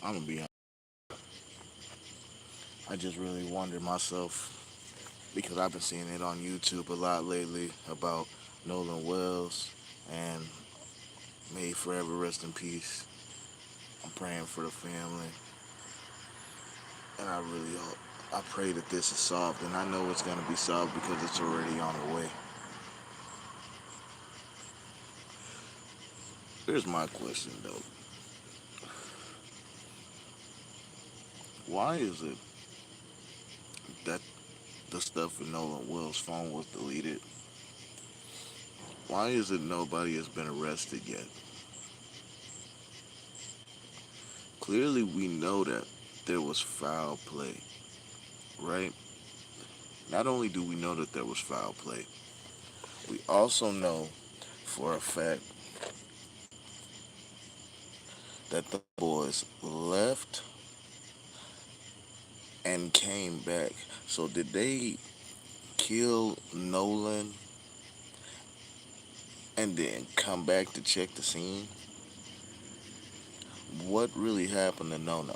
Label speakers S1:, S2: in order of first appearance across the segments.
S1: I'm gonna be honest. I just really wonder myself because I've been seeing it on YouTube a lot lately about Nolan Wells and may he forever rest in peace. I'm praying for the family, and I really hope, I pray that this is solved, and I know it's gonna be solved because it's already on the way. Here's my question though: why is it that the stuff in Nolan Wells' phone was deleted? Why is it nobody has been arrested yet? Clearly, we know that there was foul play, right? Not only do we know that there was foul play, we also know for a fact that the boys left and came back. So, did they kill Nolan and then come back to check the scene? What really happened to Nono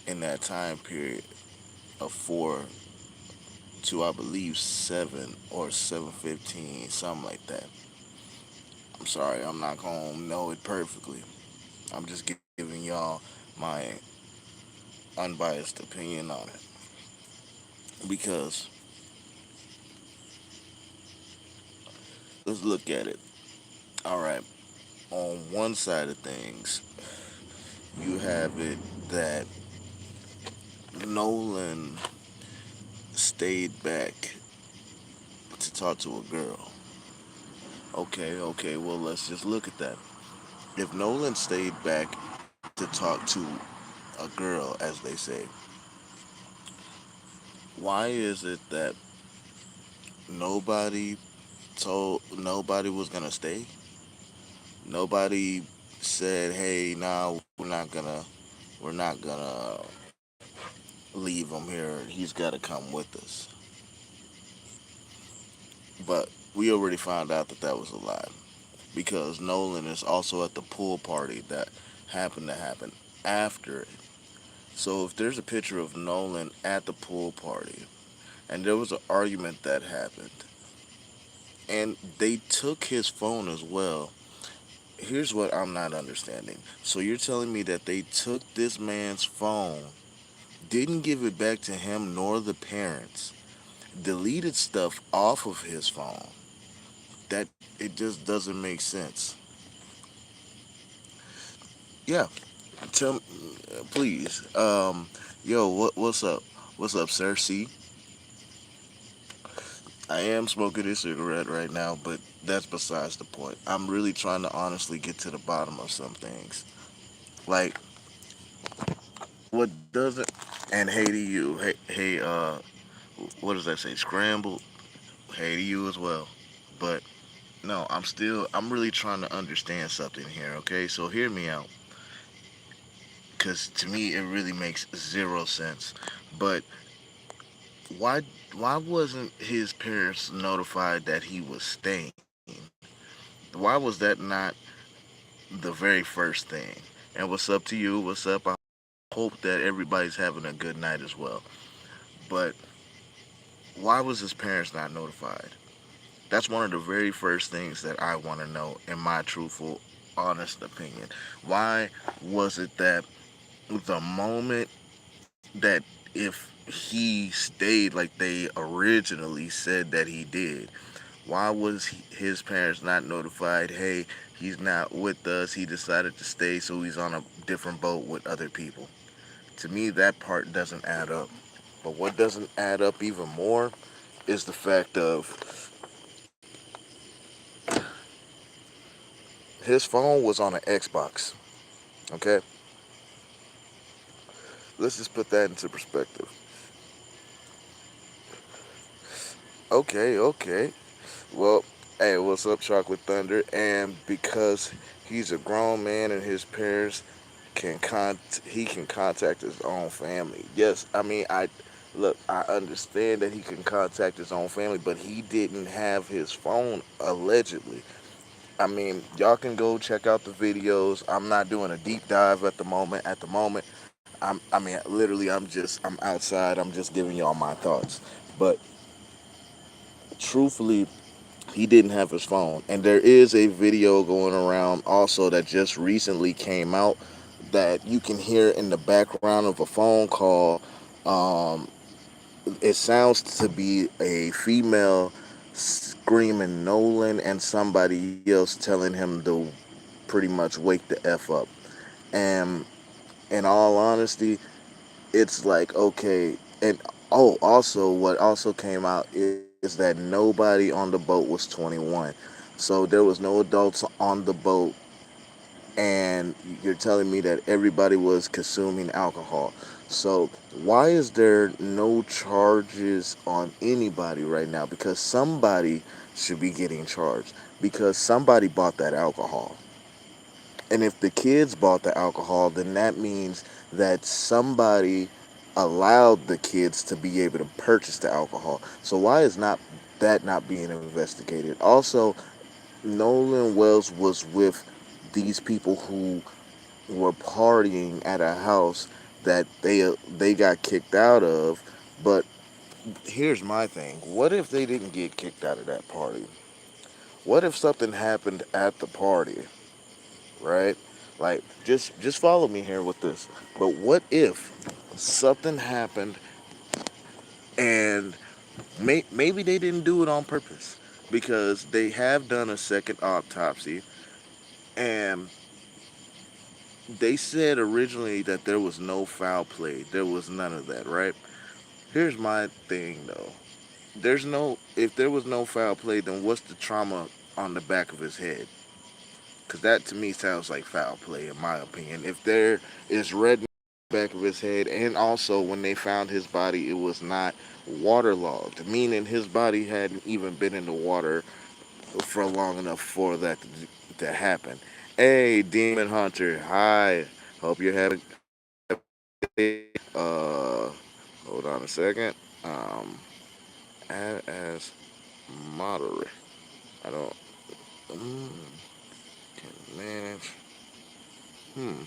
S1: in that time period of 4 to, I believe, 7 or 7:15, something like that? I'm sorry, I'm not gonna know it perfectly. I'm just giving y'all my unbiased opinion on it because let's look at it. All right, on one side of things, you have it that Nolan stayed back to talk to a girl. Okay, well, let's just look at that. If Nolan stayed back to talk to a girl, as they say, why is it that nobody nobody was gonna stay? Nobody said, "Hey, nah, we're not gonna leave him here. He's got to come with us." But we already found out that that was a lie because Nolan is also at the pool party that happened to happen after it. So if there's a picture of Nolan at the pool party and there was an argument that happened and they took his phone as well, here's what I'm not understanding. So you're telling me that they took this man's phone, didn't give it back to him nor the parents, deleted stuff off of his phone. That it just doesn't make sense. Yeah, tell me, please. Yo, what's up? What's up, sir? See, I am smoking a cigarette right now, but that's besides the point. I'm really trying to honestly get to the bottom of some things. Like, what doesn't? And hey to you. What does that say? Scrambled. Hey to you as well. But no, I'm really trying to understand something here, okay? So hear me out. Because to me, it really makes zero sense. But why, why wasn't his parents notified that he was staying? Why was that not the very first thing? And what's up to you? What's up? I hope that everybody's having a good night as well. But why was his parents not notified? That's one of the very first things that I want to know in my truthful, honest opinion. Why was it that the moment that if he stayed like they originally said that he did, why was his parents not notified? Hey, he's not with us. He decided to stay, so he's on a different boat with other people. To me, that part doesn't add up. But what doesn't add up even more is the fact of his phone was on an Xbox. Okay, let's just put that into perspective. Okay. Well, hey, what's up, Chocolate Thunder? And because he's a grown man and his parents he can contact his own family. Yes, I mean I look, I understand that he can contact his own family, but he didn't have his phone allegedly. I mean, y'all can go check out the videos. I'm not doing a deep dive at the moment. At the moment, I mean, literally, I'm outside. I'm just giving y'all my thoughts. But truthfully, he didn't have his phone. And there is a video going around also that just recently came out that you can hear in the background of a phone call. Um, it sounds to be a female screaming Nolan and somebody else telling him to pretty much wake the F up. And in all honesty, it's like, okay. And oh, also, what also came out is that nobody on the boat was 21. So there was no adults on the boat, and you're telling me that everybody was consuming alcohol. So why is there no charges on anybody right now? Because somebody should be getting charged because somebody bought that alcohol. And if the kids bought the alcohol, then that means that somebody allowed the kids to be able to purchase the alcohol. So why is not that not being investigated? Also, Nolan Wells was with these people who were partying at a house that they got kicked out of. But here's my thing: what if they didn't get kicked out of that party? What if something happened at the party, right? Like, just follow me here with this. But what if something happened and maybe they didn't do it on purpose because they have done a second autopsy and they said originally that there was no foul play. There was none of that, right? Here's my thing though. There's no if there was no foul play, then what's the trauma on the back of his head? Because that to me sounds like foul play, in my opinion. If there is red in the back of his head, and also when they found his body, it was not waterlogged, meaning his body hadn't even been in the water for long enough for that to happen. Hey, Demon Hunter, hi. Hope you're having a good day. Hold on a second. Um, add as moderator. I don't. Mm, can manage. Hmm.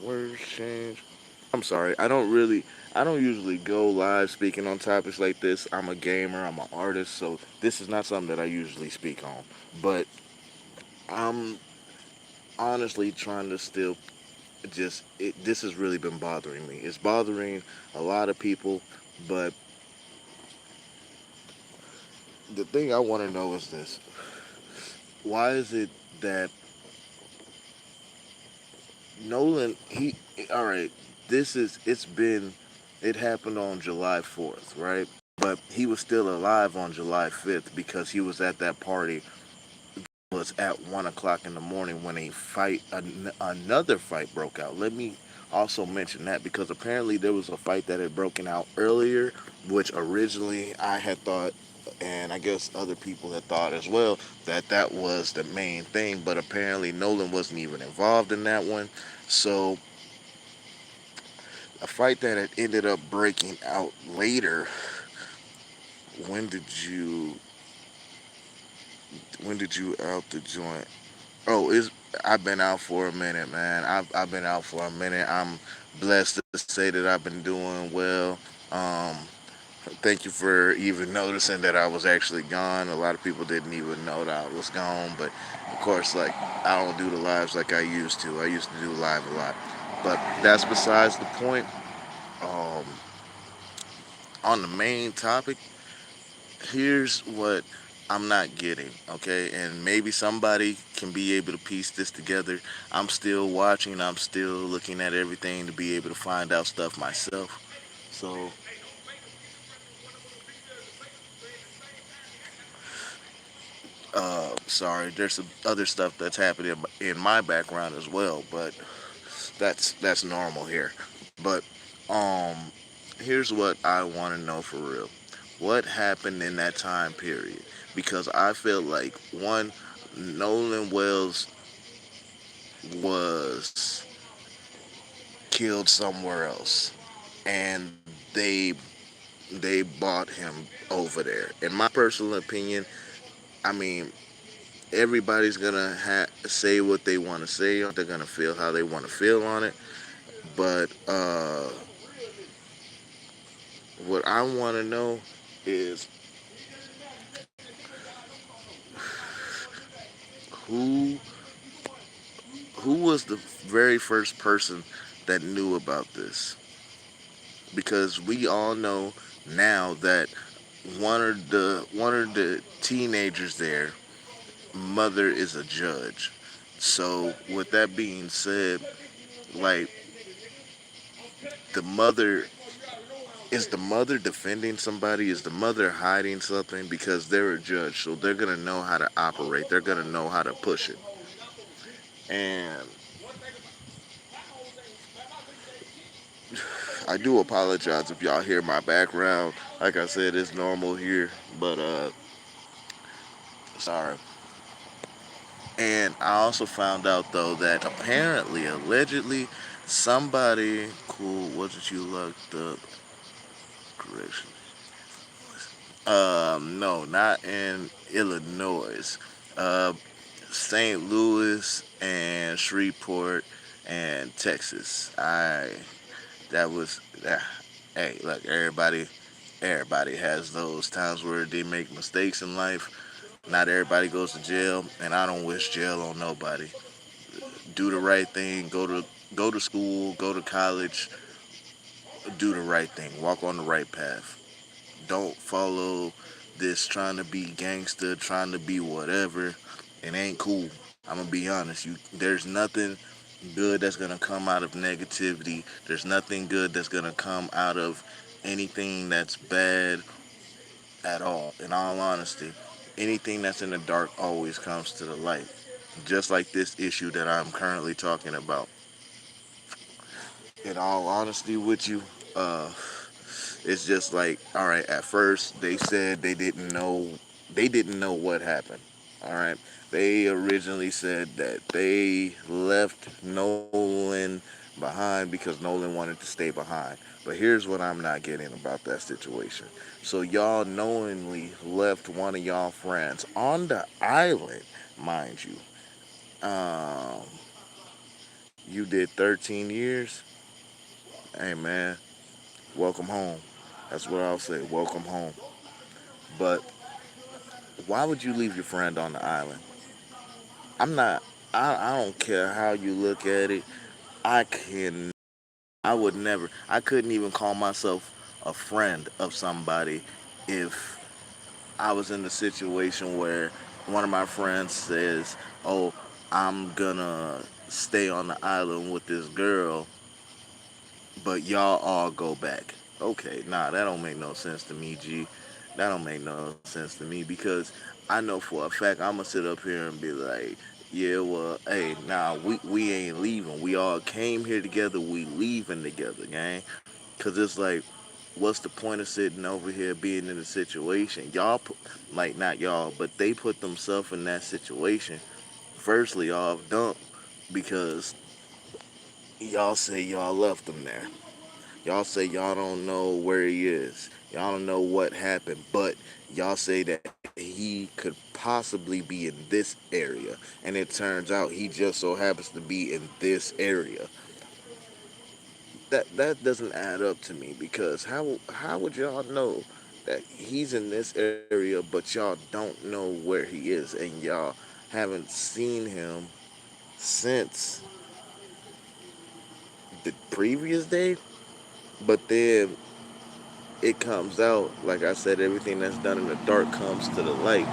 S1: Words change. I'm sorry. I don't usually go live speaking on topics like this. I'm a gamer. I'm an artist, so this is not something that I usually speak on. But I'm honestly trying to still this has really been bothering me. It's bothering a lot of people, but the thing I want to know is this: why is it that Nolan all right, it happened on July 4th, right? But he was still alive on July 5th because he was at that party was at 1 o'clock in the morning when another fight broke out. Let me also mention that because apparently there was a fight that had broken out earlier, which originally I had thought, and I guess other people had thought as well, that that was the main thing. But apparently Nolan wasn't even involved in that one. So a fight that had ended up breaking out later. When did you when did you out the joint? Oh, is I've been out for a minute, man. I've been out for a minute. I'm blessed to say that I've been doing well. Um, Thank you for even noticing that I was actually gone. A lot of people didn't even know that I was gone, but of course, like I don't do the lives like I used to. I used to do live a lot, but that's besides the point. Um, on the main topic, here's what I'm not getting, okay? And maybe somebody can be able to piece this together. I'm still watching, I'm still looking at everything to be able to find out stuff myself. So, sorry, there's some other stuff that's happening in my background as well, but that's normal here. But um here's what I want to know for real. What happened in that time period? Because I feel like one, Nolan Wells was killed somewhere else, and they they bought him over there. In my personal opinion, I mean, everybody's gonna say what they want to say on. They're gonna feel how they want to feel on it. But what I want to know is who who was the very first person that knew about this, because we all know now that one of the teenagers there mother is a judge. So with that being said, like, the mother is the mother defending somebody? Is the mother hiding something? Because they're a judge, so they're gonna know how to operate. They're gonna know how to push it. And I do apologize if y'all hear my background. Like I said, it's normal here, but sorry. And I also found out though that apparently, allegedly, somebody cool. Wasn't you looked up? Correction. No, not in Illinois. Uh, St. Louis and Shreveport and Texas. That was hey, look, everybody has those times where they make mistakes in life. Not everybody goes to jail, and I don't wish jail on nobody. Do the right thing. Go to school. Go to college. Do the right thing. Walk on the right path. Don't follow this trying to be gangster, trying to be whatever. It ain't cool. I'm gonna be honest. There's nothing good that's gonna come out of negativity. There's nothing good that's gonna come out of anything that's bad at all. In all honesty, anything that's in the dark always comes to the light. Just like this issue that I'm currently talking about. In all honesty with you, uh, it's just like, all right, at first they said they didn't know what happened. All right. They originally said that they left Nolan behind because Nolan wanted to stay behind. But here's what I'm not getting about that situation. So y'all knowingly left one of y'all friends on the island, mind you. Um, you did 13 years. Hey man, welcome home. That's what I'll say. Welcome home. But why would you leave your friend on the island? I'm not. I don't care how you look at it. I can. I would never. I couldn't even call myself a friend of somebody if I was in the situation where one of my friends says, "Oh, I'm gonna stay on the island with this girl, but y'all all go back." Okay, nah, that don't make no sense to me, G. That don't make no sense to me because I know for a fact I'm gonna sit up here and be like, yeah, well, hey, nah, we ain't leaving. We all came here together. We leaving together, gang. Cause it's like, what's the point of sitting over here being in a situation? Y'all, like not y'all, but they put themselves in that situation. Firstly, off dump because y'all say y'all left them there. Y'all say y'all don't know where he is. Y'all don't know what happened, but y'all say that he could possibly be in this area. And it turns out he just so happens to be in this area. That doesn't add up to me because how would y'all know that he's in this area but y'all don't know where he is and y'all haven't seen him since the previous day? But then it comes out, like I said, everything that's done in the dark comes to the light.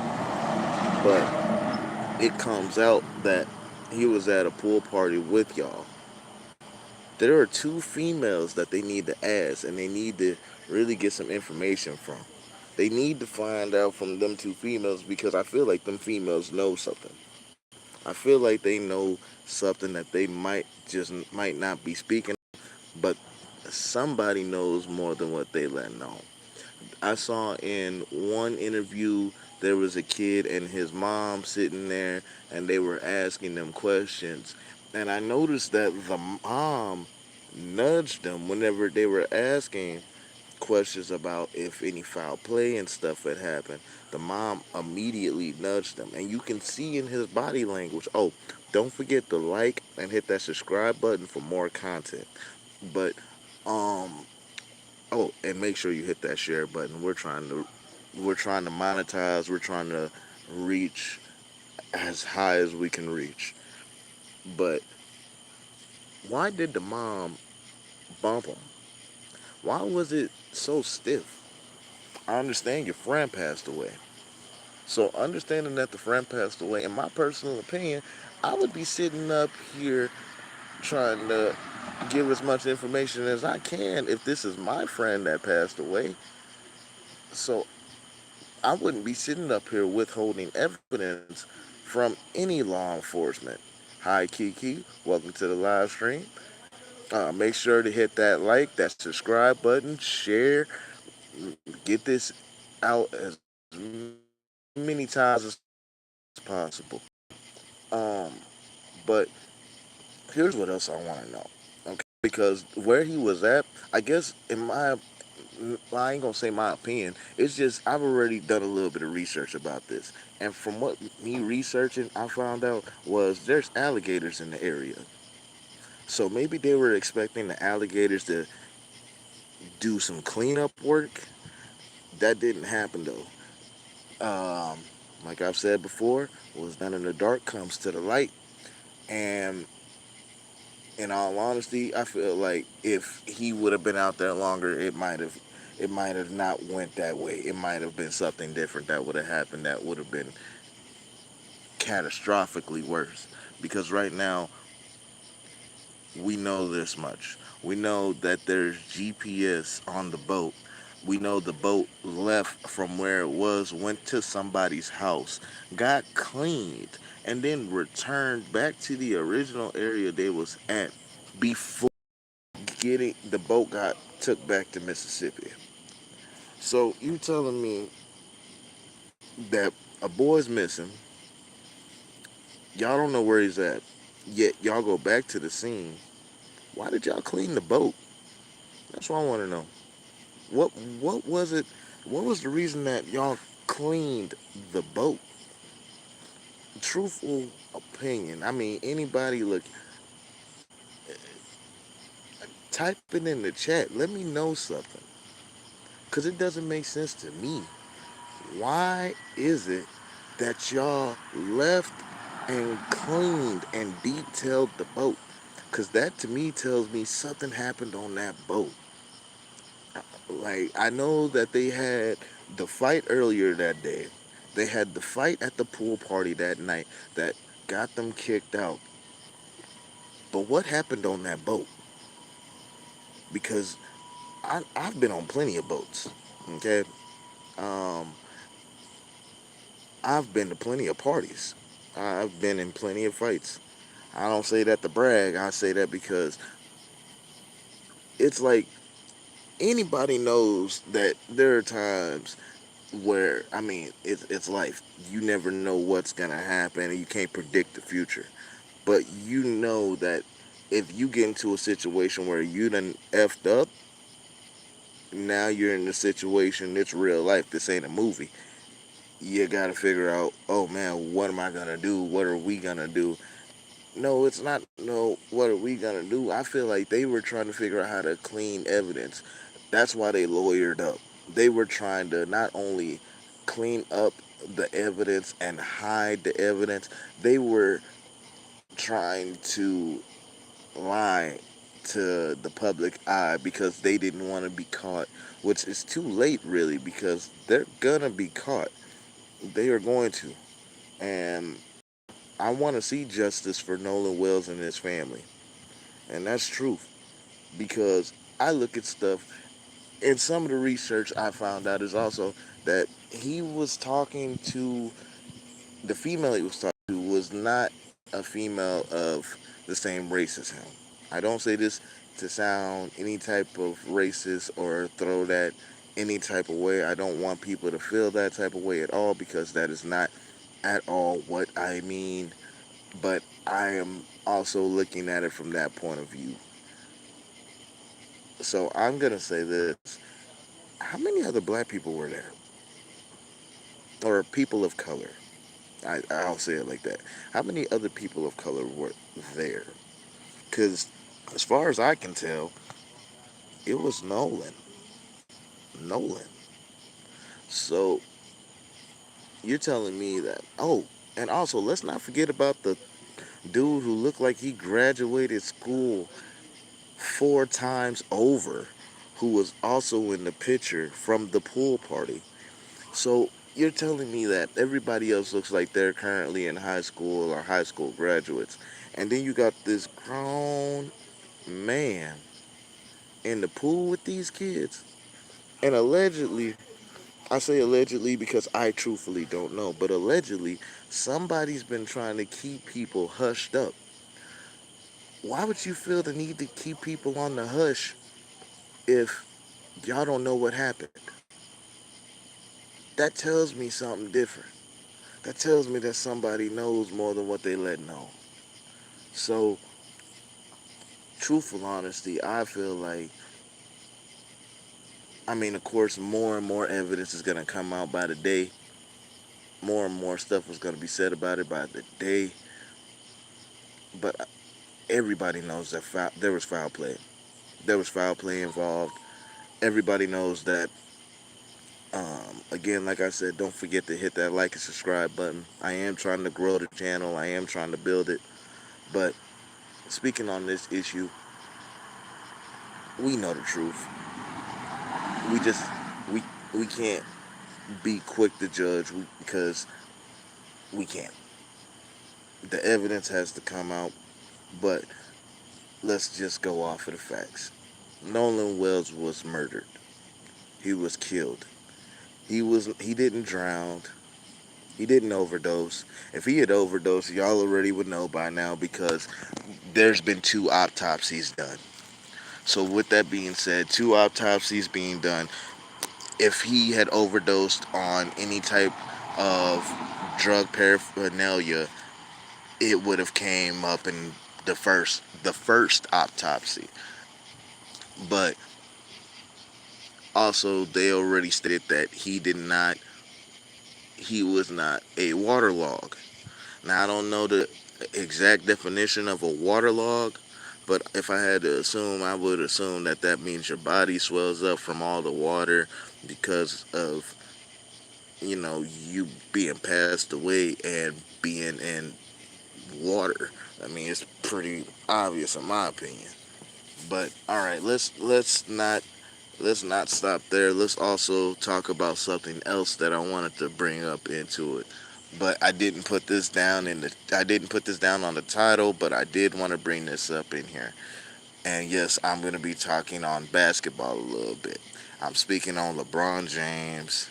S1: But it comes out that he was at a pool party with y'all. There are two females that they need to ask, and they need to really get some information from. They need to find out from them two females because I feel like them females know something. I feel like they know something that they might not be speaking, but somebody knows more than what they let know. I saw in one interview there was a kid and his mom sitting there and they were asking them questions. And I noticed that the mom nudged them whenever they were asking questions about if any foul play and stuff had happened, the mom immediately nudged him. And you can see in his body language, oh, don't forget to like and hit that subscribe button for more content. But, um, oh, and make sure you hit that share button. We're trying to monetize. We're trying to reach as high as we can reach. But why did the mom bump him? Why was it so stiff? I understand your friend passed away. So understanding that the friend passed away, in my personal opinion, I would be sitting up here trying to give as much information as I can if this is my friend that passed away. So I wouldn't be sitting up here withholding evidence from any law enforcement. Hi, Kiki. Welcome to the live stream. Make sure to hit that like, that subscribe button, share, get this out as many times as possible. Um, but here's what else I want to know. Okay, because where he was at, I guess in my, well, I ain't gonna say my opinion. It's just I've already done a little bit of research about this, and from what me researching, I found out was there's alligators in the area. So maybe they were expecting the alligators to do some cleanup work. That didn't happen though. Like I've said before, what's done in the dark comes to the light, and in all honesty, I feel like if he would have been out there longer, it might have not went that way. It might have been something different that would have happened that would have been catastrophically worse. Because right now we know this much. We know that there's GPS on the boat. We know the boat left from where it was, went to somebody's house, got cleaned, and then returned back to the original area they was at before getting the boat got took back to Mississippi. So you telling me that a boy's missing, y'all don't know where he's at, yet y'all go back to the scene. Why did y'all clean the boat? That's what I want to know. What what was it? What was the reason that y'all cleaned the boat? Truthful opinion. I mean, anybody look, type it in the chat. Let me know something, cause it doesn't make sense to me. Why is it that y'all left and cleaned and detailed the boat? Because that to me tells me something happened on that boat. Like, I know that they had the fight earlier that day, they had the fight at the pool party that night that got them kicked out. But what happened on that boat? Because I've been on plenty of boats, okay? Um, I've been to plenty of parties. I've been in plenty of fights. I don't say that to brag. I say that because it's like anybody knows that there are times where, I mean, it's life. You never know what's gonna happen, and you can't predict the future. But you know that if you get into a situation where you done effed up, now you're in a situation. It's real life. This ain't a movie. You gotta figure out, oh man, what am I gonna do? What are we gonna do? No, it's not. No, what are we gonna do? I feel like they were trying to figure out how to clean evidence. That's why they lawyered up. They were trying to not only clean up the evidence and hide the evidence, they were trying to lie to the public eye because they didn't want to be caught, which is too late, really, because they're gonna be caught. They are going to. And I want to see justice for Nolan Wells and his family. And that's truth. Because I look at stuff, and some of the research I found out is also that he was talking to, the female he was talking to was not a female of the same race as him. I don't say this to sound any type of racist or throw that any type of way. I don't want people to feel that type of way at all, because that is not at all what I mean. But I am also looking at it from that point of view. So I'm going to say this. how many other black people were there, or people of color? I'll say it like that. How many other people of color were there? Because as far as I can tell, it was Nolan. Nolan. So you're telling me that? Oh, and also let's not forget about the dude who looked like he graduated school 4 times over, who was also in the picture from the pool party. So you're telling me that everybody else looks like they're currently in high school or high school graduates, and then you got this grown man in the pool with these kids, and allegedly, I say allegedly because I truthfully don't know, but allegedly somebody's been trying to keep people hushed up. Why would you feel the need to keep people on the hush if y'all don't know what happened? That tells me something different. That tells me that somebody knows more than what they let know. So, truthful honesty, I feel like, I mean, of course, more and more evidence is going to come out by the day. More and more stuff was going to be said about it by the day. But everybody knows that there was foul play. There was foul play involved. Everybody knows that. Again, like I said, don't forget to hit that like and subscribe button. I am trying to grow the channel. I am trying to build it. But speaking on this issue, we know the truth. We just we we can't be quick to judge because we can't. The evidence has to come out, but let's just go off of the facts. Nolan Wells was murdered. He was killed. He didn't drown. He didn't overdose. If he had overdosed, y'all already would know by now because there's been 2 autopsies done. So with that being said, 2 autopsies being done, if he had overdosed on any type of drug paraphernalia, it would have came up in the first autopsy. But also they already stated that he was not a waterlog. Now I don't know the exact definition of a waterlog, but if I had to assume, I would assume that that means your body swells up from all the water because of you being passed away and being in water. I mean, it's pretty obvious in my opinion. But all right, let's not stop there. Let's also talk about something else that I wanted to bring up into it. But I didn't put this down on the title, but I did want to bring this up in here. And yes, I'm going to be talking on basketball a little bit. I'm speaking on LeBron James,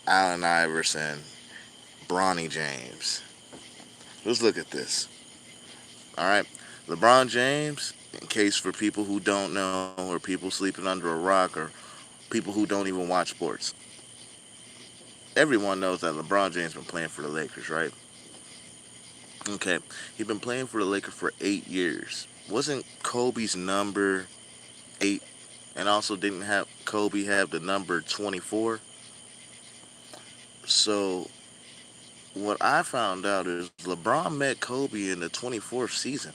S1: Allen Iverson, Bronny James. Let's look at this. All right. LeBron James, in case for people who don't know, or people sleeping under a rock, or people who don't even watch sports, everyone knows that LeBron James been playing for the Lakers, right? Okay. He's been playing for the Lakers for 8 years. Wasn't Kobe's number 8? And also didn't have Kobe have the number 24? So what I found out is LeBron met Kobe in the 24th season.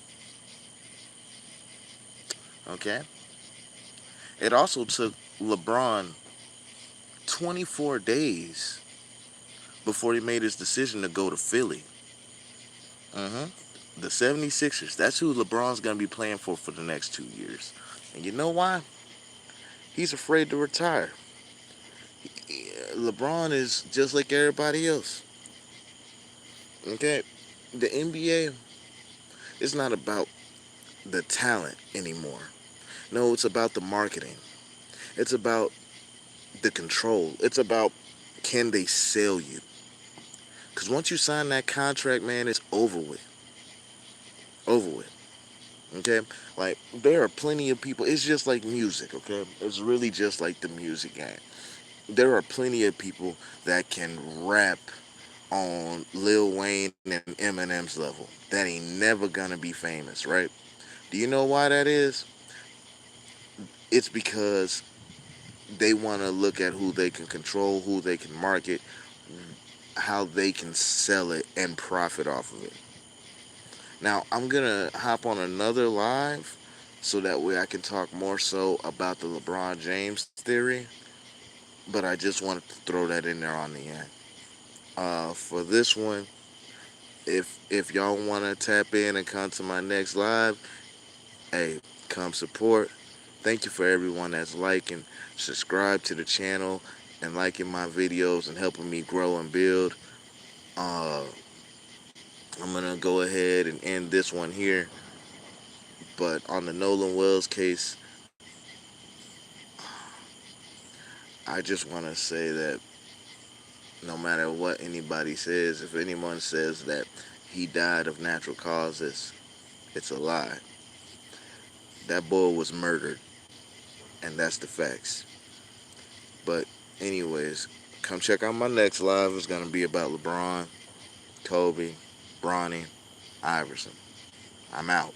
S1: Okay. It also took LeBron 24 days before he made his decision to go to Philly. hmm The 76ers. That's who LeBron's going to be playing for the next 2 years. And you know why? He's afraid to retire. LeBron is just like everybody else. Okay? The NBA is not about the talent anymore. No, it's about the marketing. It's about the control. It's about, can they sell you? Because once you sign that contract, man, it's over with. Over with. Okay? Like, there are plenty of people. It's just like music, okay? It's really just like the music game. There are plenty of people that can rap on Lil Wayne and Eminem's level that ain't never gonna be famous, right? Do you know why that is? It's because they want to look at who they can control, who they can market, how they can sell it and profit off of it. Now, I'm going to hop on another live so that way I can talk more so about the LeBron James theory, but I just wanted to throw that in there on the end. For this one, if y'all want to tap in and come to my next live, hey, come support. Thank you for everyone that's liking, subscribe to the channel, and liking my videos and helping me grow and build. Uh, I'm gonna go ahead and end this one here. But on the Nolan Wells case, I just want to say that no matter what anybody says, if anyone says that he died of natural causes, it's a lie. That boy was murdered, and that's the facts. But anyways, come check out my next live. It's gonna be about LeBron, Kobe, Bronny, Iverson. I'm out.